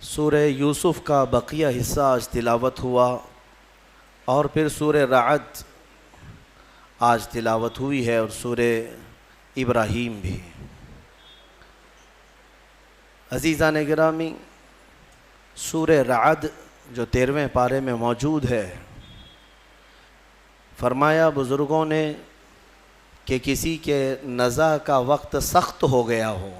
سورہ یوسف کا بقیہ حصہ آج تلاوت ہوا اور پھر سورہ رعد آج تلاوت ہوئی ہے اور سورہ ابراہیم بھی۔ عزیزان گرامی، سورہ رعد جو 13ویں پارے میں موجود ہے، فرمایا بزرگوں نے کہ کسی کے نزع کا وقت سخت ہو گیا ہو،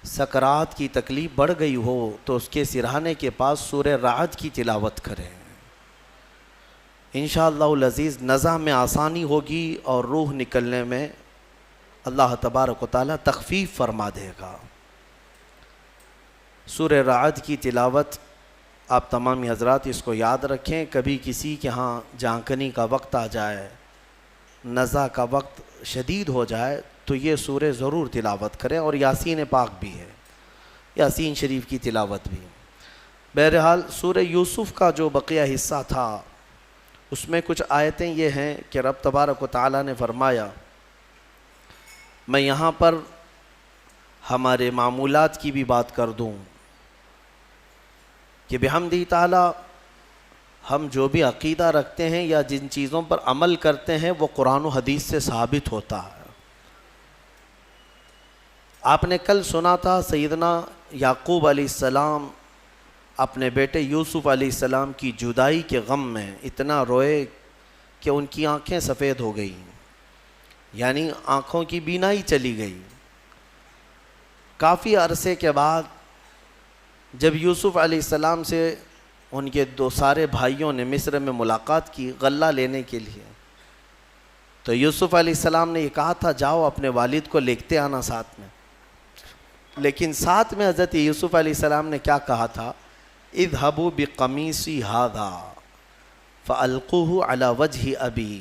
سکرات کی تکلیف بڑھ گئی ہو تو اس کے سرہانے کے پاس سورہ رعد کی تلاوت کریں، انشاءاللہ العزیز نزع میں آسانی ہوگی اور روح نکلنے میں اللہ تبارک و تعالی تخفیف فرما دے گا۔ سورہ رعد کی تلاوت آپ تمامی حضرات اس کو یاد رکھیں، کبھی کسی کے ہاں جھانکنے کا وقت آ جائے، نزع کا وقت شدید ہو جائے تو یہ سورہ ضرور تلاوت کریں، اور یاسین پاک بھی ہے، یاسین شریف کی تلاوت بھی۔ بہرحال سورہ یوسف کا جو بقیہ حصہ تھا اس میں کچھ آیتیں یہ ہیں کہ رب تبارک و تعالیٰ نے فرمایا، میں یہاں پر ہمارے معمولات کی بھی بات کر دوں کہ بحمدہ تعالیٰ ہم جو بھی عقیدہ رکھتے ہیں یا جن چیزوں پر عمل کرتے ہیں وہ قرآن و حدیث سے ثابت ہوتا ہے۔ آپ نے کل سنا تھا سیدنا یعقوب علیہ السلام اپنے بیٹے یوسف علیہ السلام کی جدائی کے غم میں اتنا روئے کہ ان کی آنکھیں سفید ہو گئیں، یعنی آنکھوں کی بینائی چلی گئی۔ کافی عرصے کے بعد جب یوسف علیہ السلام سے ان کے دو سارے بھائیوں نے مصر میں ملاقات کی غلہ لینے کے لیے، تو یوسف علیہ السلام نے یہ کہا تھا جاؤ اپنے والد کو لکھتے آنا ساتھ میں، لیکن ساتھ میں حضرت یوسف علیہ السلام نے کیا کہا تھا، اذهبوا بقمیصی هذا فالقوه علی وجہ ابی،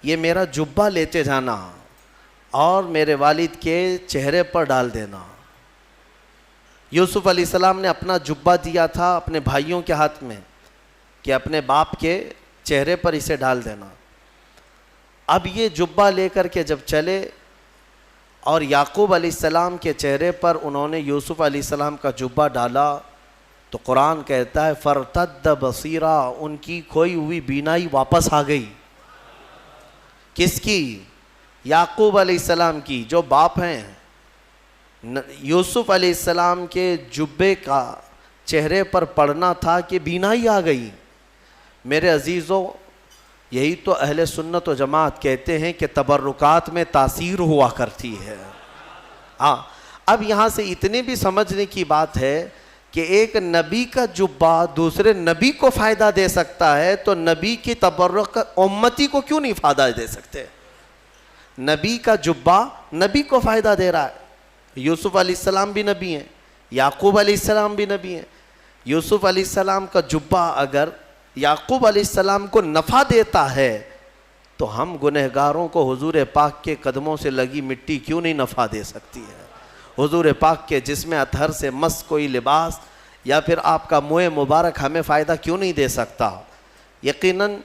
یہ میرا جبہ لیتے جانا اور میرے والد کے چہرے پر ڈال دینا۔ یوسف علیہ السلام نے اپنا جبہ دیا تھا اپنے بھائیوں کے ہاتھ میں کہ اپنے باپ کے چہرے پر اسے ڈال دینا۔ اب یہ جبہ لے کر کے جب چلے اور یعقوب علیہ السلام کے چہرے پر انہوں نے یوسف علیہ السلام کا جبہ ڈالا تو قرآن کہتا ہے فرتد بصیرا، ان کی کھوئی ہوئی بینائی واپس آ گئی۔ کس کی؟ یعقوب علیہ السلام کی، جو باپ ہیں۔ یوسف علیہ السلام کے جبے کا چہرے پر پڑنا تھا کہ بینائی آ گئی۔ میرے عزیزوں، یہی تو اہل سنت و جماعت کہتے ہیں کہ تبرکات میں تاثیر ہوا کرتی ہے۔ ہاں، اب یہاں سے اتنی بھی سمجھنے کی بات ہے کہ ایک نبی کا جبہ دوسرے نبی کو فائدہ دے سکتا ہے تو نبی کی تبرک امتی کو کیوں نہیں فائدہ دے سکتے؟ نبی کا جبہ نبی کو فائدہ دے رہا ہے۔ یوسف علیہ السلام بھی نبی ہیں، یعقوب علیہ السلام بھی نبی ہیں۔ یوسف علیہ السلام کا جبہ اگر یعقوب علیہ السلام کو نفع دیتا ہے تو ہم گنہگاروں کو حضور پاک کے قدموں سے لگی مٹی کیوں نہیں نفع دے سکتی ہے؟ حضور پاک کے جسم اطہر سے مس کوئی لباس یا پھر آپ کا منہ مبارک ہمیں فائدہ کیوں نہیں دے سکتا؟ یقیناً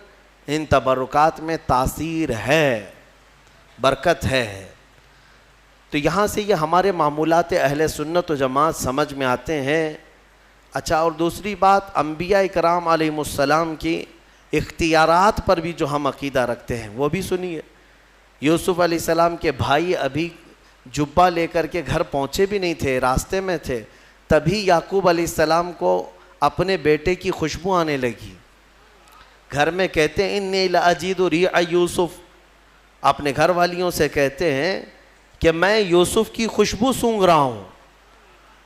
ان تبرکات میں تاثیر ہے، برکت ہے۔ تو یہاں سے یہ ہمارے معمولات اہل سنت و جماعت سمجھ میں آتے ہیں۔ اچھا، اور دوسری بات، انبیاء کرام علیہ السلام کی اختیارات پر بھی جو ہم عقیدہ رکھتے ہیں وہ بھی سنیے۔ یوسف علیہ السلام کے بھائی ابھی جبہ لے کر کے گھر پہنچے بھی نہیں تھے، راستے میں تھے، تبھی یعقوب علیہ السلام کو اپنے بیٹے کی خوشبو آنے لگی۔ گھر میں کہتے ہیں انی لاجد ریح یوسف، اپنے گھر والیوں سے کہتے ہیں کہ میں یوسف کی خوشبو سونگھ رہا ہوں۔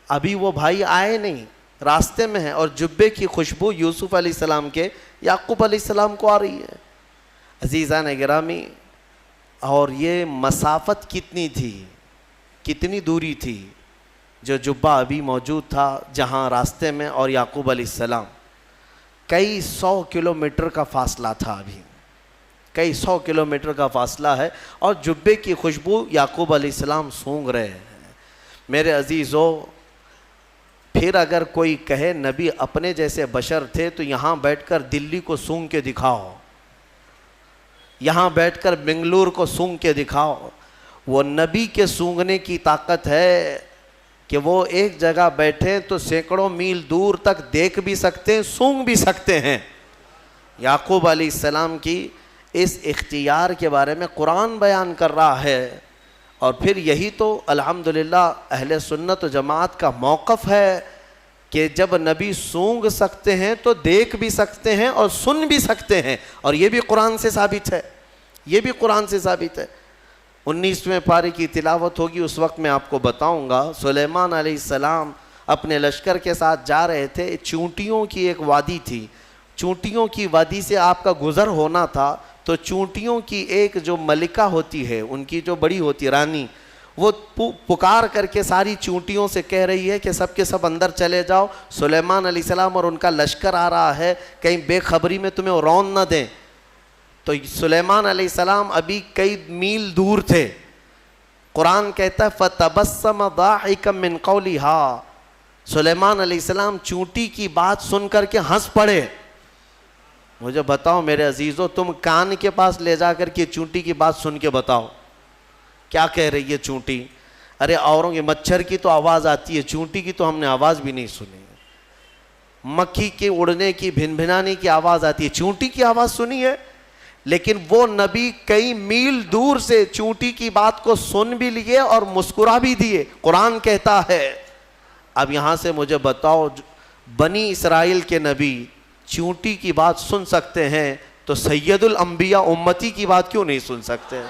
ابھی وہ بھائی آئے نہیں، راستے میں ہیں، اور جبے کی خوشبو یوسف علیہ السلام کے یعقوب علیہ السلام کو آ رہی ہے۔ عزیزان گرامی، اور یہ مسافت کتنی تھی، کتنی دوری تھی جو جبہ ابھی موجود تھا جہاں راستے میں، اور یعقوب علیہ السلام، کئی 100 کلومیٹر کا فاصلہ تھا، ابھی کئی 100 کلومیٹر کا فاصلہ ہے، اور جبے کی خوشبو یعقوب علیہ السلام سونگھ رہے ہیں۔ میرے عزیزو، پھر اگر کوئی کہے نبی اپنے جیسے بشر تھے تو یہاں بیٹھ کر دلی کو سونگھ کے دکھاؤ، یہاں بیٹھ کر بنگلور کو سونگھ کے دکھاؤ، وہ نبی کے سونگنے کی طاقت ہے کہ وہ ایک جگہ بیٹھے تو سینکڑوں میل دور تک دیکھ بھی سکتے ہیں، سونگ بھی سکتے ہیں۔ یعقوب علیہ السلام کی اس اختیار کے بارے میں قرآن بیان کر رہا ہے، اور پھر یہی تو الحمدللہ اہل سنت و جماعت کا موقف ہے کہ جب نبی سونگ سکتے ہیں تو دیکھ بھی سکتے ہیں اور سن بھی سکتے ہیں، اور یہ بھی قرآن سے ثابت ہے، یہ بھی قرآن سے ثابت ہے۔ 19ویں پارے کی تلاوت ہوگی، اس وقت میں آپ کو بتاؤں گا۔ سلیمان علیہ السلام اپنے لشکر کے ساتھ جا رہے تھے، چونٹیوں کی ایک وادی تھی، چونٹیوں کی وادی سے آپ کا گزر ہونا تھا، تو چونٹیوں کی ایک جو ملکہ ہوتی ہے، ان کی جو بڑی ہوتی ہے رانی، وہ پکار کر کے ساری چونٹیوں سے کہہ رہی ہے کہ سب کے سب اندر چلے جاؤ، سلیمان علیہ السلام اور ان کا لشکر آ رہا ہے، کہیں بے خبری میں تمہیں رون نہ دیں۔ تو سلیمان علیہ السلام ابھی کئی میل دور تھے۔ قرآن کہتا ہے فَتَبَسَّمَ ضَاحِكًا مِّن قَوْلِهَا، سلیمان علیہ السلام چونٹی کی بات سن کر کے ہنس پڑے۔ مجھے بتاؤ میرے عزیزو، تم کان کے پاس لے جا کر کے چونٹی کی بات سن کے بتاؤ کیا کہہ رہی ہے چونٹی؟ ارے اوروں کی مچھر کی تو آواز آتی ہے، چونٹی کی تو ہم نے آواز بھی نہیں سنی۔ مکھی کے اڑنے کی، بھن بھنانے کی آواز آتی ہے، چونٹی کی آواز سنی ہے؟ لیکن وہ نبی کئی میل دور سے چونٹی کی بات کو سن بھی لیے اور مسکرا بھی دیے۔ قرآن کہتا ہے، اب یہاں سے مجھے بتاؤ، بنی اسرائیل کے نبی چونٹی کی بات سن سکتے ہیں تو سید الانبیاء امتی کی بات کیوں نہیں سن سکتے؟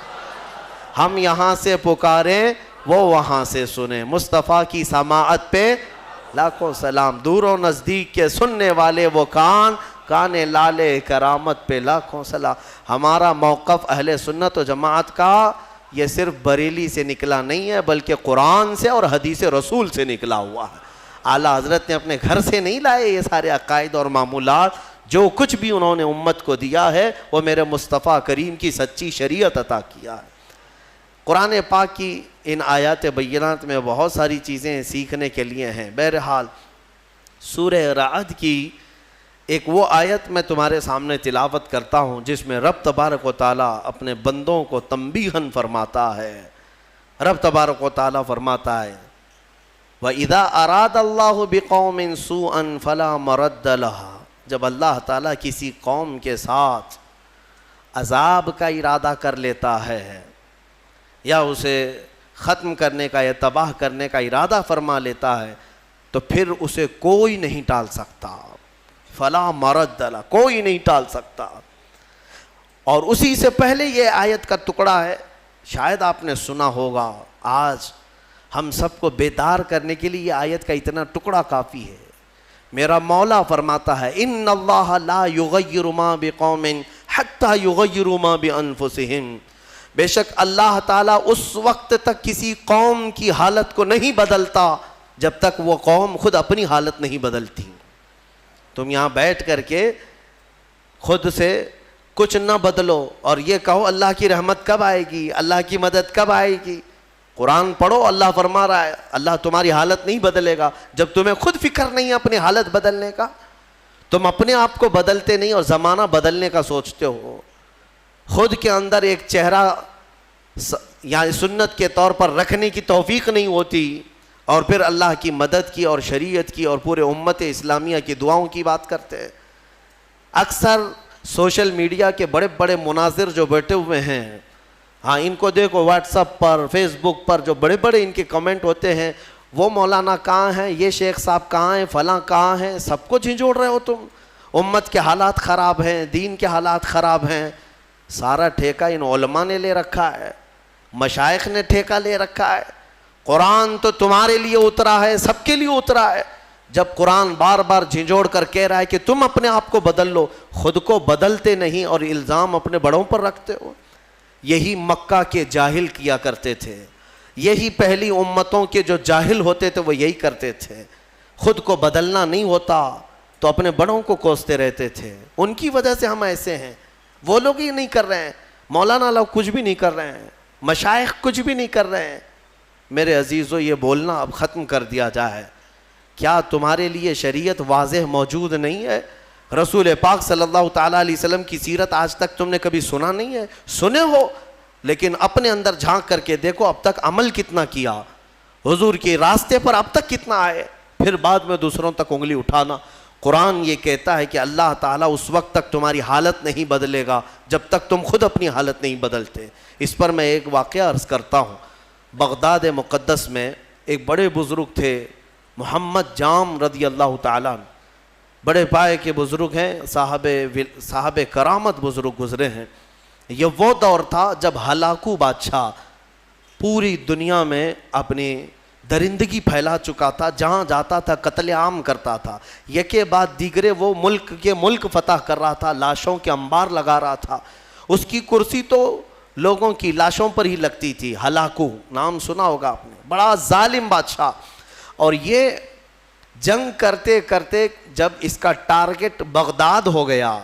ہم یہاں سے پکاریں، وہ وہاں سے سنیں۔ مصطفیٰ کی سماعت پہ لاکھوں سلام، دور و نزدیک کے سننے والے وہ کان لالے کرامت پہ لاکھوں سلام۔ ہمارا موقف اہل سنت و جماعت کا یہ صرف بریلی سے نکلا نہیں ہے، بلکہ قرآن سے اور حدیث رسول سے نکلا ہوا ہے۔ اعلیٰ حضرت نے اپنے گھر سے نہیں لائے یہ سارے عقائد اور معمولات، جو کچھ بھی انہوں نے امت کو دیا ہے وہ میرے مصطفیٰ کریم کی سچی شریعت عطا کیا ہے۔ قرآن پاک کی ان آیات بینات میں بہت ساری چیزیں سیکھنے کے لیے ہیں۔ بہرحال سورہ رعد کی ایک وہ آیت میں تمہارے سامنے تلاوت کرتا ہوں جس میں رب تبارک و تعالیٰ اپنے بندوں کو تنبیہاً فرماتا ہے۔ رب تبارک و تعالیٰ فرماتا ہے وَإِذَا أَرَادَ اللَّهُ بِقَوْمٍ سُوءًا فَلَا مَرَدَّ لَهَا، جب اللہ تعالیٰ کسی قوم کے ساتھ عذاب کا ارادہ کر لیتا ہے یا اسے ختم کرنے کا یا تباہ کرنے کا ارادہ فرما لیتا ہے تو پھر اسے کوئی نہیں ٹال سکتا۔ فَلَا مَرَدَّ لَهَا، کوئی نہیں ٹال سکتا۔ اور اسی سے پہلے یہ آیت کا ٹکڑا ہے، شاید آپ نے سنا ہوگا، آج ہم سب کو بیدار کرنے کے لیے یہ آیت کا اتنا ٹکڑا کافی ہے۔ میرا مولا فرماتا ہے ان اللہ لا یغیر ما بقوم حتی یغیروا ما بانفسہم، بے شک اللہ تعالیٰ اس وقت تک کسی قوم کی حالت کو نہیں بدلتا جب تک وہ قوم خود اپنی حالت نہیں بدلتی۔ تم یہاں بیٹھ کر کے خود سے کچھ نہ بدلو اور یہ کہو اللہ کی رحمت کب آئے گی، اللہ کی مدد کب آئے گی۔ قرآن پڑھو، اللہ فرما رہا ہے اللہ تمہاری حالت نہیں بدلے گا جب تمہیں خود فکر نہیں ہے اپنی حالت بدلنے کا۔ تم اپنے آپ کو بدلتے نہیں اور زمانہ بدلنے کا سوچتے ہو۔ خود کے اندر ایک چہرہ یعنی سنت کے طور پر رکھنے کی توفیق نہیں ہوتی اور پھر اللہ کی مدد کی اور شریعت کی اور پورے امت اسلامیہ کی دعاؤں کی بات کرتے ہیں۔ اکثر سوشل میڈیا کے بڑے بڑے مناظر جو بیٹھے ہوئے ہیں، ہاں ان کو دیکھو واٹس ایپ پر، فیس بک پر جو بڑے بڑے ان کے کمنٹ ہوتے ہیں، وہ مولانا کہاں ہیں، یہ شیخ صاحب کہاں ہیں، فلاں کہاں ہیں، سب کو جھنجھوڑ رہے ہو تم۔ امت کے حالات خراب ہیں، دین کے حالات خراب ہیں، سارا ٹھیکہ ان علماء نے لے رکھا ہے، مشائخ نے ٹھیکہ لے رکھا ہے۔ قرآن تو تمہارے لیے اترا ہے، سب کے لیے اترا ہے۔ جب قرآن بار بار جھنجھوڑ کر کہہ رہا ہے کہ تم اپنے آپ کو بدل لو، خود کو بدلتے نہیں اور الزام اپنے بڑوں پر رکھتے ہو۔ یہی مکہ کے جاہل کیا کرتے تھے، یہی پہلی امتوں کے جو جاہل ہوتے تھے وہ یہی کرتے تھے۔ خود کو بدلنا نہیں ہوتا تو اپنے بڑوں کو کوستے رہتے تھے، ان کی وجہ سے ہم ایسے ہیں۔ وہ لوگ ہی نہیں کر رہے ہیں، مولانا لوگ کچھ بھی نہیں کر رہے ہیں، مشائخ کچھ بھی نہیں کر رہے ہیں۔ میرے عزیزو، یہ بولنا اب ختم کر دیا جائے۔ کیا تمہارے لیے شریعت واضح موجود نہیں ہے؟ رسول پاک صلی اللہ تعالیٰ علیہ وسلم کی سیرت آج تک تم نے کبھی سنا نہیں ہے؟ سنے ہو، لیکن اپنے اندر جھانک کر کے دیکھو اب تک عمل کتنا کیا۔ حضور کے راستے پر اب تک کتنا آئے، پھر بعد میں دوسروں تک انگلی اٹھانا۔ قرآن یہ کہتا ہے کہ اللہ تعالیٰ اس وقت تک تمہاری حالت نہیں بدلے گا جب تک تم خود اپنی حالت نہیں بدلتے۔ اس پر میں ایک واقعہ عرض کرتا ہوں۔ بغداد مقدس میں ایک بڑے بزرگ تھے، محمد جام رضی اللہ تعالیٰ عنہ، بڑے پائے کے بزرگ ہیں، صاحب کرامت بزرگ گزرے ہیں۔ یہ وہ دور تھا جب ہلاکو بادشاہ پوری دنیا میں اپنی درندگی پھیلا چکا تھا، جہاں جاتا تھا قتل عام کرتا تھا، یکے بعد دیگرے وہ ملک فتح کر رہا تھا، لاشوں کے انبار لگا رہا تھا۔ اس کی کرسی تو لوگوں کی لاشوں پر ہی لگتی تھی۔ ہلاکو نام سنا ہوگا آپ نے، بڑا ظالم بادشاہ۔ اور یہ جنگ کرتے کرتے جب اس کا ٹارگٹ بغداد ہو گیا،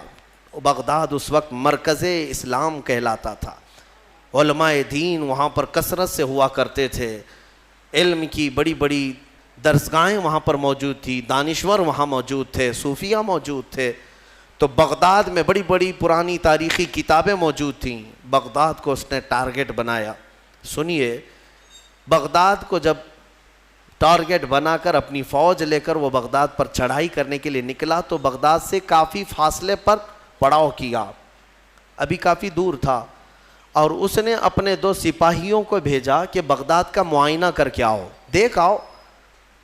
بغداد اس وقت مرکز اسلام کہلاتا تھا، علماء دین وہاں پر کثرت سے ہوا کرتے تھے، علم کی بڑی بڑی درسگاہیں وہاں پر موجود تھی، دانشور وہاں موجود تھے، صوفیہ موجود تھے۔ تو بغداد میں بڑی بڑی پرانی تاریخی کتابیں موجود تھیں، بغداد کو اس نے ٹارگٹ بنایا۔ سنیے، بغداد کو جب ٹارگٹ بنا کر اپنی فوج لے کر وہ بغداد پر چڑھائی کرنے کے لیے نکلا تو بغداد سے کافی فاصلے پر پڑاؤ کیا، ابھی کافی دور تھا، اور اس نے اپنے 2 سپاہیوں کو بھیجا کہ بغداد کا معائنہ کر کے آؤ، دیکھ آؤ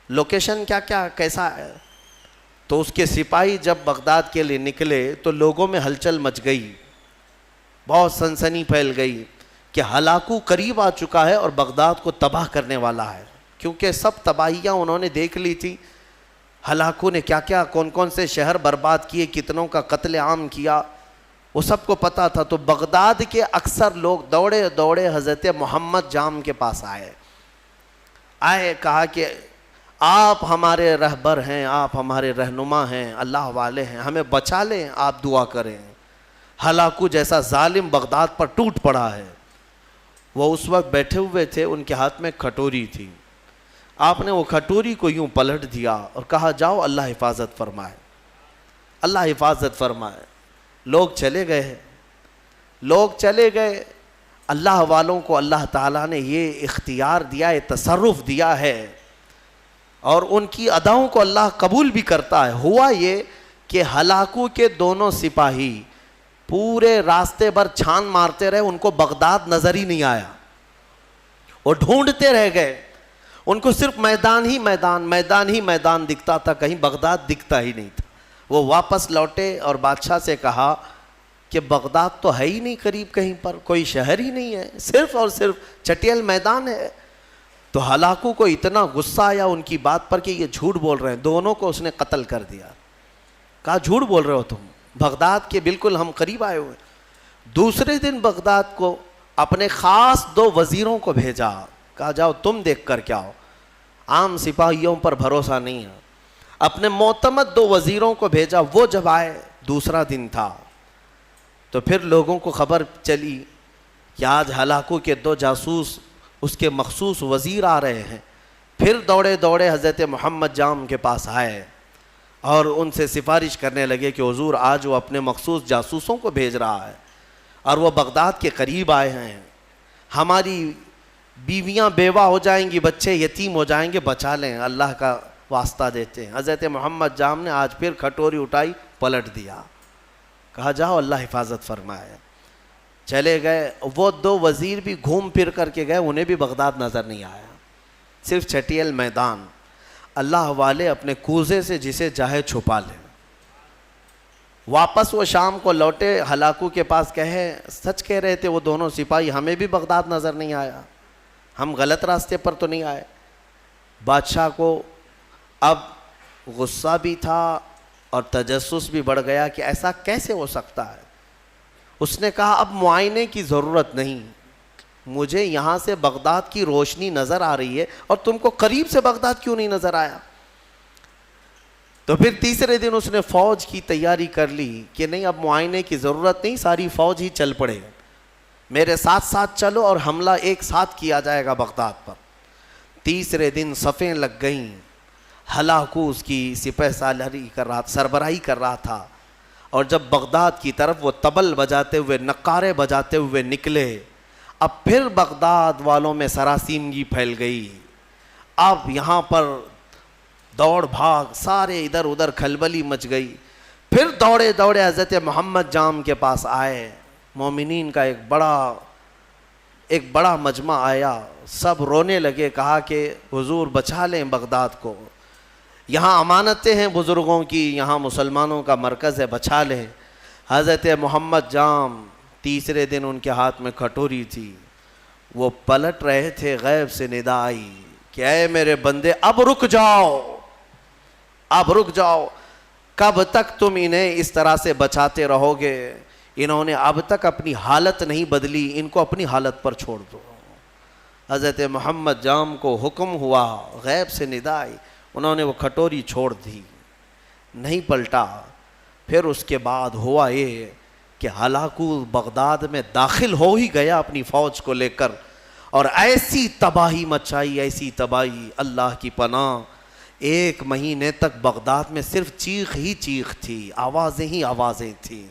لوکیشن کیا کیسا ہے۔ تو اس کے سپاہی جب بغداد کے لیے نکلے تو لوگوں میں ہلچل مچ گئی، بہت سنسنی پھیل گئی کہ ہلاکو قریب آ چکا ہے اور بغداد کو تباہ کرنے والا ہے، کیونکہ سب تباہیاں انہوں نے دیکھ لی تھی۔ ہلاکو نے کیا کون سے شہر برباد کیے، کتنوں کا قتل عام کیا، وہ سب کو پتا تھا۔ تو بغداد کے اکثر لوگ دوڑے دوڑے حضرت محمد جام کے پاس آئے، کہا کہ آپ ہمارے رہبر ہیں، آپ ہمارے رہنما ہیں، اللہ والے ہیں، ہمیں بچا لیں، آپ دعا کریں۔ ہلاکو جیسا ظالم بغداد پر ٹوٹ پڑا ہے۔ وہ اس وقت بیٹھے ہوئے تھے، ان کے ہاتھ میں کھٹوری تھی، آپ نے وہ کھٹوری کو یوں پلٹ دیا اور کہا جاؤ اللہ حفاظت فرمائے، اللہ حفاظت فرمائے۔ لوگ چلے گئے۔ اللہ والوں کو اللہ تعالیٰ نے یہ اختیار دیا ہے، تصرف دیا ہے، اور ان کی اداؤں کو اللہ قبول بھی کرتا ہے۔ ہوا یہ کہ ہلاکو کے دونوں سپاہی پورے راستے بھر چھان مارتے رہے، ان کو بغداد نظر ہی نہیں آیا، وہ ڈھونڈتے رہ گئے، ان کو صرف میدان ہی میدان دکھتا تھا، کہیں بغداد دکھتا ہی نہیں تھا۔ وہ واپس لوٹے اور بادشاہ سے کہا کہ بغداد تو ہے ہی نہیں قریب، کہیں پر کوئی شہر ہی نہیں ہے، صرف اور صرف چٹیل میدان ہے۔ تو ہلاکو کو اتنا غصہ آیا ان کی بات پر کہ یہ جھوٹ بول رہے ہیں، دونوں کو اس نے قتل کر دیا۔ کہا جھوٹ بول رہے ہو تم، بغداد کے بالکل ہم قریب آئے ہوئے۔ دوسرے دن بغداد کو اپنے خاص 2 وزیروں کو بھیجا، کہا جاؤ تم دیکھ کر کیا ہو، عام سپاہیوں پر بھروسہ نہیں ہے۔ اپنے معتمد 2 وزیروں کو بھیجا، وہ جب آئے، دوسرا دن تھا، تو پھر لوگوں کو خبر چلی کہ آج ہلاکو کے 2 جاسوس اس کے مخصوص وزیر آ رہے ہیں۔ پھر دوڑے دوڑے حضرت محمد جام کے پاس آئے اور ان سے سفارش کرنے لگے کہ حضور آج وہ اپنے مخصوص جاسوسوں کو بھیج رہا ہے اور وہ بغداد کے قریب آئے ہیں، ہماری بیویاں بیوہ ہو جائیں گی، بچے یتیم ہو جائیں گے، بچا لیں، اللہ کا واسطہ دیتے ہیں۔ حضرت محمد جام نے آج پھر کھٹوری اٹھائی، پلٹ دیا، کہا جاؤ اللہ حفاظت فرمائے۔ چلے گئے، وہ 2 وزیر بھی گھوم پھر کر کے گئے، انہیں بھی بغداد نظر نہیں آیا، صرف چٹیل میدان۔ اللہ والے اپنے کوزے سے جسے چاہے چھپا لیں۔ واپس وہ شام کو لوٹے، ہلاکو کے پاس کہے سچ کہہ رہے تھے وہ دونوں سپاہی، ہمیں بھی بغداد نظر نہیں آیا، ہم غلط راستے پر تو نہیں آئے۔ بادشاہ کو اب غصہ بھی تھا اور تجسس بھی بڑھ گیا کہ ایسا کیسے ہو سکتا ہے۔ اس نے کہا اب معائنے کی ضرورت نہیں، مجھے یہاں سے بغداد کی روشنی نظر آ رہی ہے اور تم کو قریب سے بغداد کیوں نہیں نظر آیا؟ تو پھر تیسرے دن اس نے فوج کی تیاری کر لی کہ نہیں اب معائنے کی ضرورت نہیں، ساری فوج ہی چل پڑے، میرے ساتھ ساتھ چلو اور حملہ ایک ساتھ کیا جائے گا بغداد پر۔ تیسرے دن صفیں لگ گئیں، ہلاکو اس کی سپہ سالاری سربراہی کر رہا تھا، اور جب بغداد کی طرف وہ طبل بجاتے ہوئے، نقارے بجاتے ہوئے نکلے، اب پھر بغداد والوں میں سراسیمگی پھیل گئی۔ اب یہاں پر دوڑ بھاگ، سارے ادھر ادھر کھلبلی مچ گئی. پھر دوڑے دوڑے حضرت محمد جام کے پاس آئے. مومنین کا ایک بڑا مجمع آیا، سب رونے لگے. کہا کہ حضور بچا لیں بغداد کو، یہاں امانتیں ہیں بزرگوں کی، یہاں مسلمانوں کا مرکز ہے، بچا لیں. حضرت محمد جام تیسرے دن ان کے ہاتھ میں کھٹوری تھی، وہ پلٹ رہے تھے، غیب سے ندا آئی کہ اے میرے بندے اب رک جاؤ، اب رک جاؤ. کب تک تم انہیں اس طرح سے بچاتے رہو گے؟ انہوں نے اب تک اپنی حالت نہیں بدلی، ان کو اپنی حالت پر چھوڑ دو. حضرت محمد جام کو حکم ہوا، غیب سے ندا آئی، انہوں نے وہ کھٹوری چھوڑ دی، نہیں پلٹا. پھر اس کے بعد ہوا یہ کہ ہلاکو بغداد میں داخل ہو ہی گیا اپنی فوج کو لے کر، اور ایسی تباہی مچائی، ایسی تباہی، اللہ کی پناہ. 1 مہینے تک بغداد میں صرف چیخ ہی چیخ تھی، آوازیں ہی آوازیں تھیں.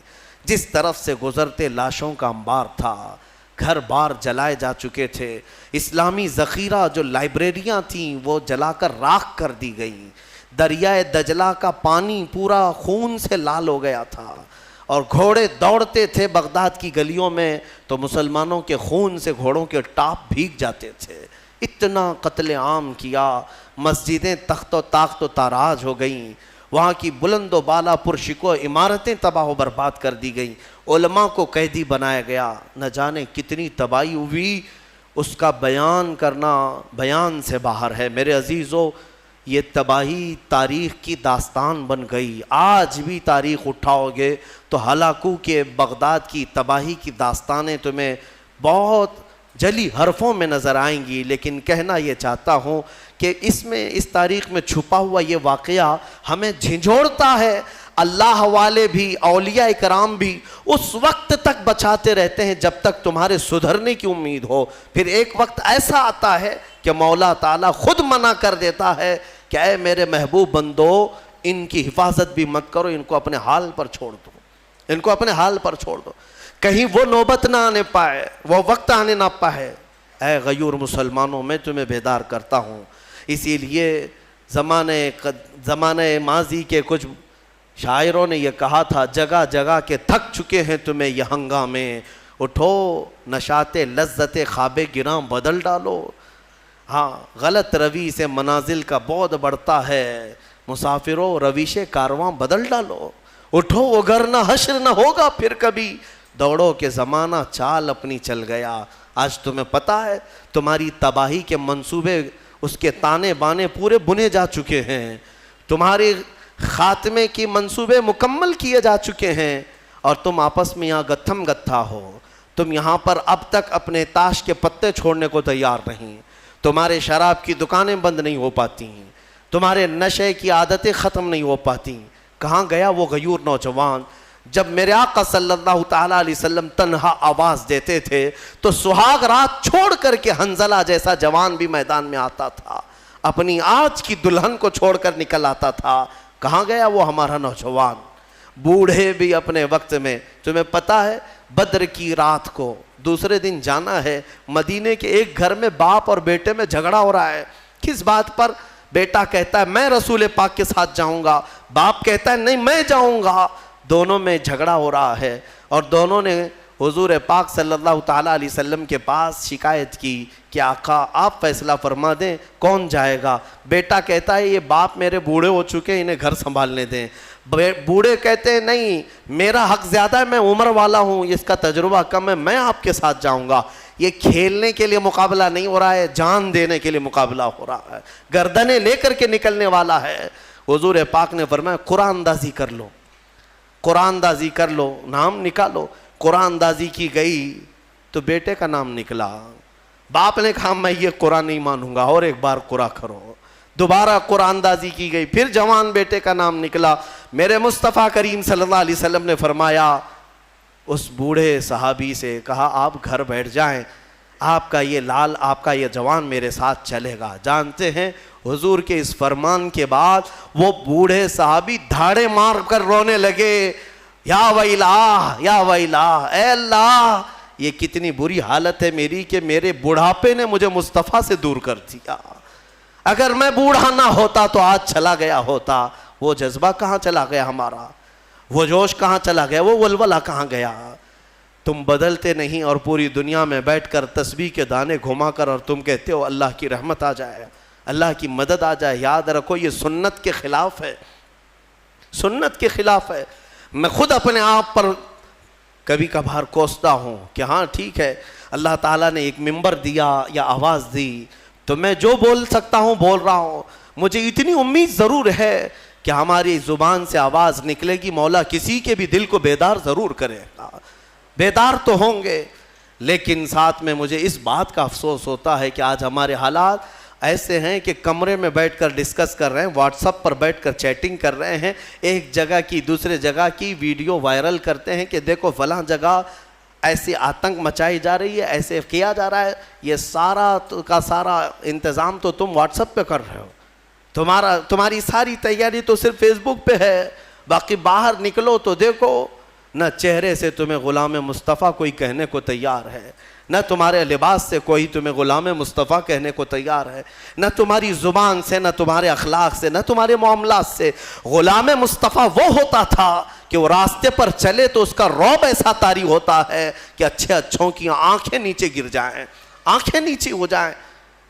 جس طرف سے گزرتے لاشوں کا انبار تھا، گھر بار جلائے جا چکے تھے. اسلامی ذخیرہ جو لائبریریاں تھیں وہ جلا کر راکھ کر دی گئیں. دریائے دجلہ کا پانی پورا خون سے لال ہو گیا تھا، اور گھوڑے دوڑتے تھے بغداد کی گلیوں میں تو مسلمانوں کے خون سے گھوڑوں کے ٹاپ بھیگ جاتے تھے. اتنا قتل عام کیا، مسجدیں تخت و تاخت و تاراج ہو گئیں، وہاں کی بلند و بالا پرشکو عمارتیں تباہ و برباد کر دی گئیں، علماء کو قیدی بنایا گیا. نہ جانے کتنی تباہی ہوئی، اس کا بیان کرنا بیان سے باہر ہے. میرے عزیزو، یہ تباہی تاریخ کی داستان بن گئی. آج بھی تاریخ اٹھاؤ گے تو ہلاکو کے بغداد کی تباہی کی داستانیں تمہیں بہت جلی حرفوں میں نظر آئیں گی. لیکن کہنا یہ چاہتا ہوں کہ اس تاریخ میں چھپا ہوا یہ واقعہ ہمیں جھنجھوڑتا ہے. اللہ والے بھی، اولیاء کرام بھی اس وقت تک بچاتے رہتے ہیں جب تک تمہارے سدھرنے کی امید ہو. پھر ایک وقت ایسا آتا ہے کہ مولا تعالیٰ خود منع کر دیتا ہے کہ اے میرے محبوب بندو، ان کی حفاظت بھی مت کرو، ان کو اپنے حال پر چھوڑ دو، ان کو اپنے حال پر چھوڑ دو، کہیں وہ نوبت نہ آنے پائے، وہ وقت آنے نہ پائے. اے غیور مسلمانوں، میں تمہیں بیدار کرتا ہوں. اسی لیے زمانہ ماضی کے کچھ شاعروں نے یہ کہا تھا، جگہ جگہ کے تھک چکے ہیں تمہیں یہ ہنگامے، اٹھو نشاط لذت خواب گراں بدل ڈالو. ہاں، غلط روی سے منازل کا بعد بڑھتا ہے، مسافروں رویش کارواں بدل ڈالو. اٹھو وگرنہ حشر نہ ہوگا پھر کبھی، دوڑو کہ زمانہ چال اپنی چل گیا. آج تمہیں پتہ ہے تمہاری تباہی کے منصوبے، اس کے تانے بانے پورے بنے جا چکے ہیں، تمہارے خاتمے کی منصوبے مکمل کیے جا چکے ہیں، اور تم آپس میں یہاں گتھم گتھا ہو. تم یہاں پر اب تک اپنے تاش کے پتے چھوڑنے کو تیار نہیں، تمہارے شراب کی دکانیں بند نہیں ہو پاتی، تمہارے نشے کی عادتیں ختم نہیں ہو پاتی. کہاں گیا وہ غیور نوجوان؟ جب میرے آقا صلی اللہ تعالیٰ علیہ وسلم تنہا آواز دیتے تھے تو سہاگ رات چھوڑ کر کے حنظلہ جیسا جوان بھی میدان میں آتا تھا، اپنی آج کی دلہن کو چھوڑ کر نکل آتا تھا. کہاں گیا وہ ہمارا نوجوان؟ بوڑھے بھی اپنے وقت میں، تمہیں پتہ ہے بدر کی رات کو دوسرے دن جانا ہے، مدینے کے ایک گھر میں باپ اور بیٹے میں جھگڑا ہو رہا ہے. کس بات پر؟ بیٹا کہتا ہے میں رسول پاک کے ساتھ جاؤں گا، باپ کہتا ہے نہیں میں جاؤں گا. دونوں میں جھگڑا ہو رہا ہے، اور دونوں نے حضور پاک صلی اللہ تعالیٰ علیہ وسلم کے پاس شکایت کی کہ آقا آپ فیصلہ فرما دیں کون جائے گا. بیٹا کہتا ہے یہ باپ میرے بوڑھے ہو چکے ہیں، انہیں گھر سنبھالنے دیں. بوڑھے کہتے ہیں نہیں میرا حق زیادہ ہے، میں عمر والا ہوں، اس کا تجربہ کم ہے، میں آپ کے ساتھ جاؤں گا. یہ کھیلنے کے لیے مقابلہ نہیں ہو رہا ہے، جان دینے کے لیے مقابلہ ہو رہا ہے، گردنیں لے کر کے نکلنے والا ہے. حضور پاک نے فرمایا قرآن اندازی کر لو، قرآن اندازی کر لو، نام نکالو. قرآن اندازی کی گئی تو بیٹے کا نام نکلا. باپ نے کہا میں یہ قرآن نہیں مانوں گا، اور ایک بار قرآن کرو. دوبارہ قرآن اندازی کی گئی، پھر جوان بیٹے کا نام نکلا. میرے مصطفیٰ کریم صلی اللہ علیہ وسلم نے فرمایا اس بوڑھے صحابی سے، کہا آپ گھر بیٹھ جائیں، آپ کا یہ لال، آپ کا یہ جوان میرے ساتھ چلے گا. جانتے ہیں حضور کے اس فرمان کے بعد وہ بوڑھے صحابی دھاڑے مار کر رونے لگے، یا ویلا یا ویلا، اے اللہ یہ کتنی بری حالت ہے میری کہ میرے بڑھاپے نے مجھے مصطفیٰ سے دور کر دیا. اگر میں بوڑھا نہ ہوتا تو آج چلا گیا ہوتا. وہ جذبہ کہاں چلا گیا ہمارا؟ وہ جوش کہاں چلا گیا؟ وہ ولولہ کہاں گیا؟ تم بدلتے نہیں اور پوری دنیا میں بیٹھ کر تسبیح کے دانے گھما کر اور تم کہتے ہو اللہ کی رحمت آ جائے، اللہ کی مدد آ جائے. یاد رکھو یہ سنت کے خلاف ہے، سنت کے خلاف ہے. میں خود اپنے آپ پر کبھی کبھار کوستا ہوں کہ ہاں ٹھیک ہے، اللہ تعالیٰ نے ایک منبر دیا یا آواز دی تو میں جو بول سکتا ہوں بول رہا ہوں. مجھے اتنی امید ضرور ہے کہ ہماری زبان سے آواز نکلے گی، مولا کسی کے بھی دل کو بیدار ضرور کرے گا. بیدار تو ہوں گے، لیکن ساتھ میں مجھے اس بات کا افسوس ہوتا ہے کہ آج ہمارے حالات ایسے ہیں کہ کمرے میں بیٹھ کر ڈسکس کر رہے ہیں، واٹس ایپ پر بیٹھ کر چیٹنگ کر رہے ہیں، ایک جگہ کی دوسرے جگہ کی ویڈیو وائرل کرتے ہیں کہ دیکھو فلاں جگہ ایسی آتنک مچائی جا رہی ہے، ایسے کیا جا رہا ہے. یہ سارا کا سارا انتظام تو تم واٹس ایپ پہ کر رہے ہو، تمہاری ساری تیاری تو صرف فیس بک پہ ہے. باقی باہر نکلو تو دیکھو نہ چہرے سے تمہیں غلام مصطفیٰ کوئی کہنے کو تیار ہے، نہ تمہارے لباس سے کوئی تمہیں غلام مصطفیٰ کہنے کو تیار ہے، نہ تمہاری زبان سے، نہ تمہارے اخلاق سے، نہ تمہارے معاملات سے. غلام مصطفیٰ وہ ہوتا تھا کہ وہ راستے پر چلے تو اس کا رعب ایسا طاری ہوتا ہے کہ اچھے اچھوں کی آنکھیں نیچے گر جائیں، آنکھیں نیچے ہو جائیں.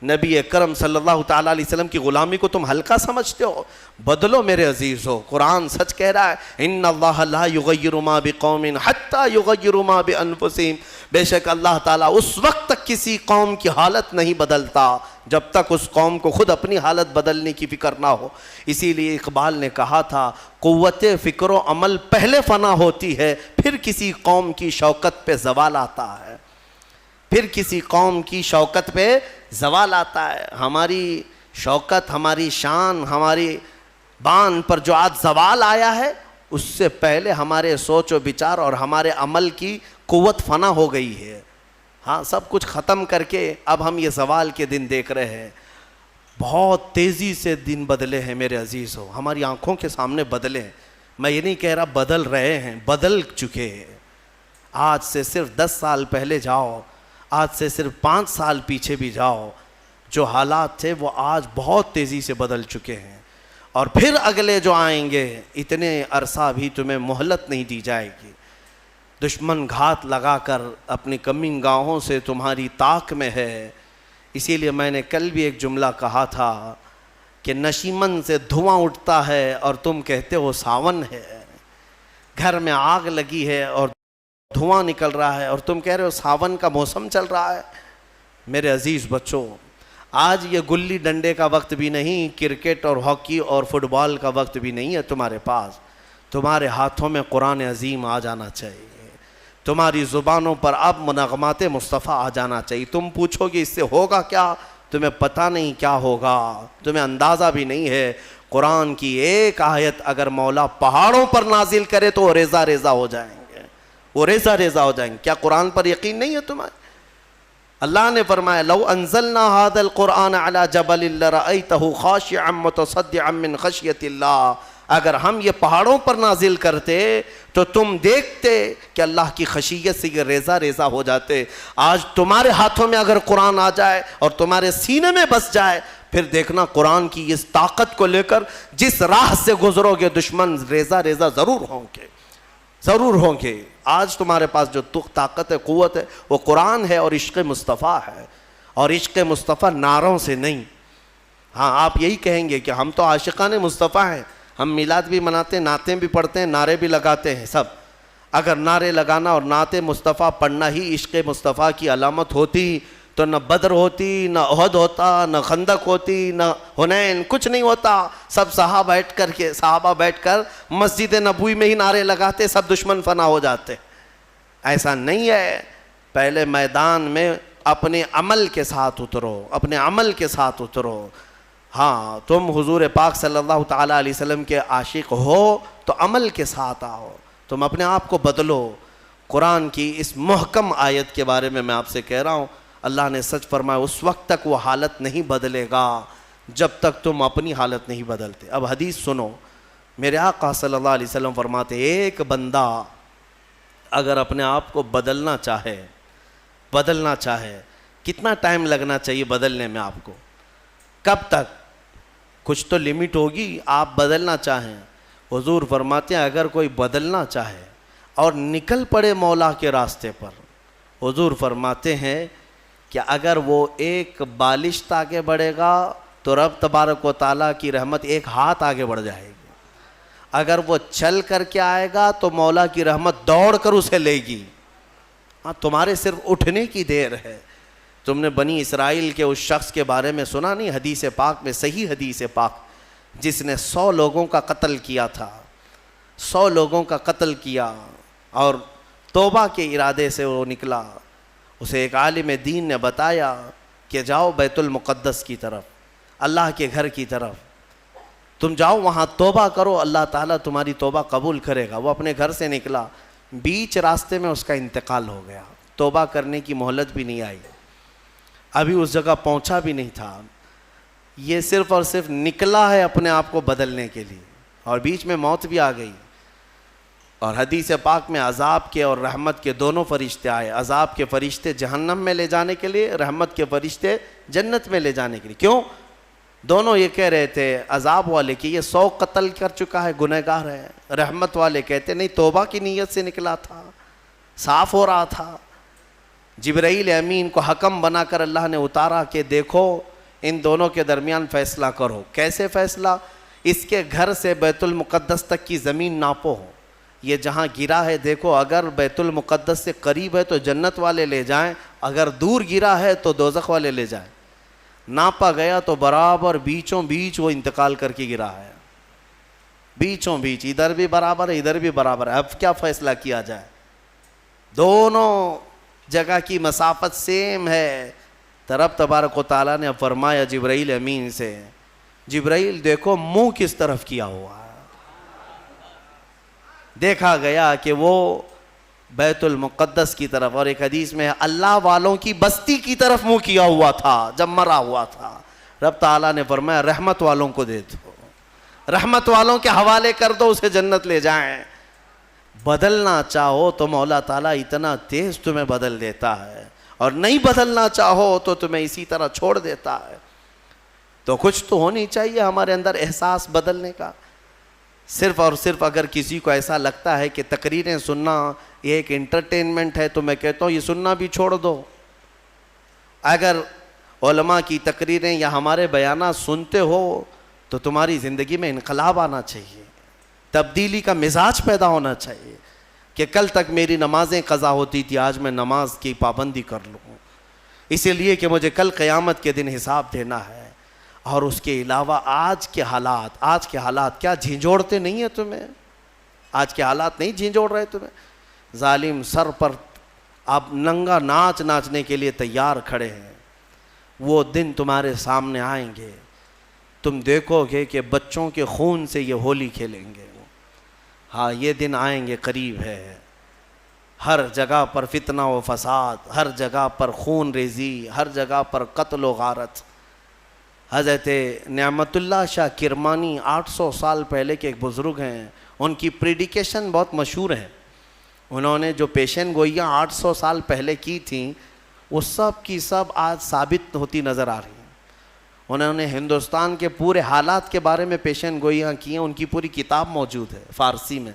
نبی اکرم صلی اللہ تعالیٰ علیہ وسلم کی غلامی کو تم ہلکا سمجھتے ہو؟ بدلو میرے عزیزو، قرآن سچ کہہ رہا ہے ان اللہ لا یغیر ما بقوم حتی یغیروا ما بانفسہم. بے شک اللہ تعالیٰ اس وقت تک کسی قوم کی حالت نہیں بدلتا جب تک اس قوم کو خود اپنی حالت بدلنے کی فکر نہ ہو. اسی لیے اقبال نے کہا تھا قوت فکر و عمل پہلے فنا ہوتی ہے، پھر کسی قوم کی شوکت پہ زوال آتا ہے، پھر کسی قوم کی شوکت پہ زوال آتا ہے. ہماری شوکت، ہماری شان، ہماری بان پر جو آج زوال آیا ہے اس سے پہلے ہمارے سوچ و بچار اور ہمارے عمل کی قوت فنا ہو گئی ہے. ہاں سب کچھ ختم کر کے اب ہم یہ زوال کے دن دیکھ رہے ہیں. بہت تیزی سے دن بدلے ہیں میرے عزیزو، ہماری آنکھوں کے سامنے بدلے ہیں. میں یہ نہیں کہہ رہا بدل رہے ہیں، بدل چکے ہیں. آج سے صرف 10 سال پہلے جاؤ، آج سے صرف 5 سال پیچھے بھی جاؤ، جو حالات تھے وہ آج بہت تیزی سے بدل چکے ہیں. اور پھر اگلے جو آئیں گے اتنے عرصہ بھی تمہیں مہلت نہیں دی جائے گی. دشمن گھات لگا کر اپنی کمین گاہوں سے تمہاری طاق میں ہے. اسی لیے میں نے کل بھی ایک جملہ کہا تھا کہ نشیمن سے دھواں اٹھتا ہے اور تم کہتے ہو ساون ہے. گھر میں آگ لگی ہے اور دھواں نکل رہا ہے اور تم کہہ رہے ہو ساون کا موسم چل رہا ہے. میرے عزیز بچوں، آج یہ گلی ڈنڈے کا وقت بھی نہیں، کرکٹ اور ہاکی اور فٹ بال کا وقت بھی نہیں ہے تمہارے پاس. تمہارے ہاتھوں میں قرآن عظیم آ جانا چاہیے، تمہاری زبانوں پر اب منغمات مصطفیٰ آ جانا چاہیے. تم پوچھو گے اس سے ہوگا کیا؟ تمہیں پتہ نہیں کیا ہوگا، تمہیں اندازہ بھی نہیں ہے. قرآن کی ایک آیت اگر مولا پہاڑوں پر نازل کرے تو وہ ریزہ ریزہ ہو جائیں گے، وہ ریزہ ریزہ ہو جائیں گے. کیا قرآن پر یقین نہیں ہے تمہیں؟ اللہ نے فرمایا لو انزلنا هذا القرآن على جبل لرأيته خاشعا متصدعا من خشية اللہ. اگر ہم یہ پہاڑوں پر نازل کرتے تو تم دیکھتے کہ اللہ کی خشیت سے یہ ریزہ ریزہ ہو جاتے. آج تمہارے ہاتھوں میں اگر قرآن آ جائے اور تمہارے سینے میں بس جائے، پھر دیکھنا قرآن کی اس طاقت کو لے کر جس راہ سے گزرو گے دشمن ریزہ ریزہ ضرور ہوں گے، ضرور ہوں گے. آج تمہارے پاس جو طاقت ہے، قوت ہے، وہ قرآن ہے اور عشق مصطفیٰ ہے. اور عشق مصطفیٰ نعروں سے نہیں. ہاں آپ یہی کہیں گے کہ ہم تو عاشقان مصطفیٰ ہیں، ہم میلاد بھی مناتے ہیں، نعتیں بھی پڑھتے ہیں، نعرے بھی لگاتے ہیں سب. اگر نعرے لگانا اور نعت مصطفیٰ پڑھنا ہی عشق مصطفیٰ کی علامت ہوتی تو نہ بدر ہوتی، نہ احد ہوتا، نہ خندق ہوتی، نہ حنین، کچھ نہیں ہوتا. سب صحابہ بیٹھ کر مسجد نبوی میں ہی نعرے لگاتے، سب دشمن فنا ہو جاتے. ایسا نہیں ہے. پہلے میدان میں اپنے عمل کے ساتھ اترو، اپنے عمل کے ساتھ اترو. ہاں تم حضور پاک صلی اللہ تعالیٰ علیہ وسلم کے عاشق ہو تو عمل کے ساتھ آؤ، تم اپنے آپ کو بدلو. قرآن کی اس محکم آیت کے بارے میں آپ سے کہہ رہا ہوں، اللہ نے سچ فرمایا اس وقت تک وہ حالت نہیں بدلے گا جب تک تم اپنی حالت نہیں بدلتے. اب حدیث سنو. میرے آقا صلی اللہ علیہ وسلم فرماتے ایک بندہ اگر اپنے آپ کو بدلنا چاہے، کتنا ٹائم لگنا چاہیے بدلنے میں آپ کو؟ کب تک؟ کچھ تو لمٹ ہوگی. آپ بدلنا چاہیں, حضور فرماتے ہیں اگر کوئی بدلنا چاہے اور نکل پڑے مولا کے راستے پر, حضور فرماتے ہیں کہ اگر وہ ایک بالشت آگے بڑھے گا تو رب تبارک و تعالیٰ کی رحمت ایک ہاتھ آگے بڑھ جائے گی. اگر وہ چل کر کے آئے گا تو مولا کی رحمت دوڑ کر اسے لے گی. ہاں, تمہارے صرف اٹھنے کی دیر ہے. تم نے بنی اسرائیل کے اس شخص کے بارے میں سنا نہیں, حدیث پاک میں, صحیح حدیث پاک, جس نے 100 لوگوں کا قتل کیا تھا, 100 لوگوں کا قتل کیا اور توبہ کے ارادے سے وہ نکلا. اسے ایک عالم دین نے بتایا کہ جاؤ بیت المقدس کی طرف, اللہ کے گھر کی طرف, تم جاؤ وہاں توبہ کرو, اللہ تعالیٰ تمہاری توبہ قبول کرے گا. وہ اپنے گھر سے نکلا, بیچ راستے میں اس کا انتقال ہو گیا. توبہ کرنے کی مہلت بھی نہیں آئی, ابھی اس جگہ پہنچا بھی نہیں تھا. یہ صرف اور صرف نکلا ہے اپنے آپ کو بدلنے کے لیے, اور بیچ میں موت بھی آ گئی. اور حدیث پاک میں عذاب کے اور رحمت کے دونوں فرشتے آئے. عذاب کے فرشتے جہنم میں لے جانے کے لیے, رحمت کے فرشتے جنت میں لے جانے کے لیے. کیوں؟ دونوں یہ کہہ رہے تھے, عذاب والے کہ یہ 100 قتل کر چکا ہے, گنہگار ہے. رحمت والے کہتے نہیں, توبہ کی نیت سے نکلا تھا, صاف ہو رہا تھا. جبرائیل امین کو حکم بنا کر اللہ نے اتارا کہ دیکھو ان دونوں کے درمیان فیصلہ کرو. کیسے فیصلہ؟ اس کے گھر سے بیت المقدس تک کی زمین ناپو, یہ جہاں گرا ہے دیکھو, اگر بیت المقدس سے قریب ہے تو جنت والے لے جائیں, اگر دور گرا ہے تو دوزخ والے لے جائیں. ناپا گیا تو برابر بیچوں بیچ وہ انتقال کر کے گرا ہے, بیچوں بیچ, ادھر بھی برابر ہے ادھر بھی برابر ہے. اب کیا فیصلہ کیا جائے؟ دونوں جگہ کی مسافت سیم ہے. رب تبارک و تعالیٰ نے فرمایا جبرائیل امین سے, جبرائیل دیکھو منہ کس طرف کیا ہوا ہے. دیکھا گیا کہ وہ بیت المقدس کی طرف, اور ایک حدیث میں اللہ والوں کی بستی کی طرف منہ کیا ہوا تھا جب مرا ہوا تھا. رب تعالیٰ نے فرمایا رحمت والوں کو دے دو, رحمت والوں کے حوالے کر دو, اسے جنت لے جائیں. بدلنا چاہو تو مولا تعالیٰ اتنا تیز تمہیں بدل دیتا ہے, اور نہیں بدلنا چاہو تو تمہیں اسی طرح چھوڑ دیتا ہے. تو کچھ تو ہونی چاہیے ہمارے اندر احساس بدلنے کا. صرف اور صرف اگر کسی کو ایسا لگتا ہے کہ تقریریں سننا یہ ایک انٹرٹینمنٹ ہے, تو میں کہتا ہوں یہ سننا بھی چھوڑ دو. اگر علماء کی تقریریں یا ہمارے بیانات سنتے ہو تو تمہاری زندگی میں انقلاب آنا چاہیے, تبدیلی کا مزاج پیدا ہونا چاہیے کہ کل تک میری نمازیں قضا ہوتی تھی, آج میں نماز کی پابندی کر لوں, اسی لیے کہ مجھے کل قیامت کے دن حساب دینا ہے. اور اس کے علاوہ آج کے حالات کیا جھنجھوڑتے نہیں ہیں تمہیں؟ آج کے حالات نہیں جھنجھوڑ رہے تمہیں؟ ظالم سر پر آپ ننگا ناچنے کے لیے تیار کھڑے ہیں. وہ دن تمہارے سامنے آئیں گے, تم دیکھو گے کہ بچوں کے خون سے یہ ہولی کھیلیں گے. ہاں یہ دن آئیں گے, قریب ہے. ہر جگہ پر فتنہ و فساد, ہر جگہ پر خون ریزی, ہر جگہ پر قتل و غارت. حضرت نعمت اللہ شاہ کرمانی 800 سال پہلے کے ایک بزرگ ہیں, ان کی پریڈیکیشن بہت مشہور ہے. انہوں نے جو پیشن گوئیاں 800 سال پہلے کی تھیں وہ سب کی سب آج ثابت ہوتی نظر آ رہی ہیں. انہوں نے ہندوستان کے پورے حالات کے بارے میں پیشن گوئیاں کی ہیں, ان کی پوری کتاب موجود ہے فارسی میں.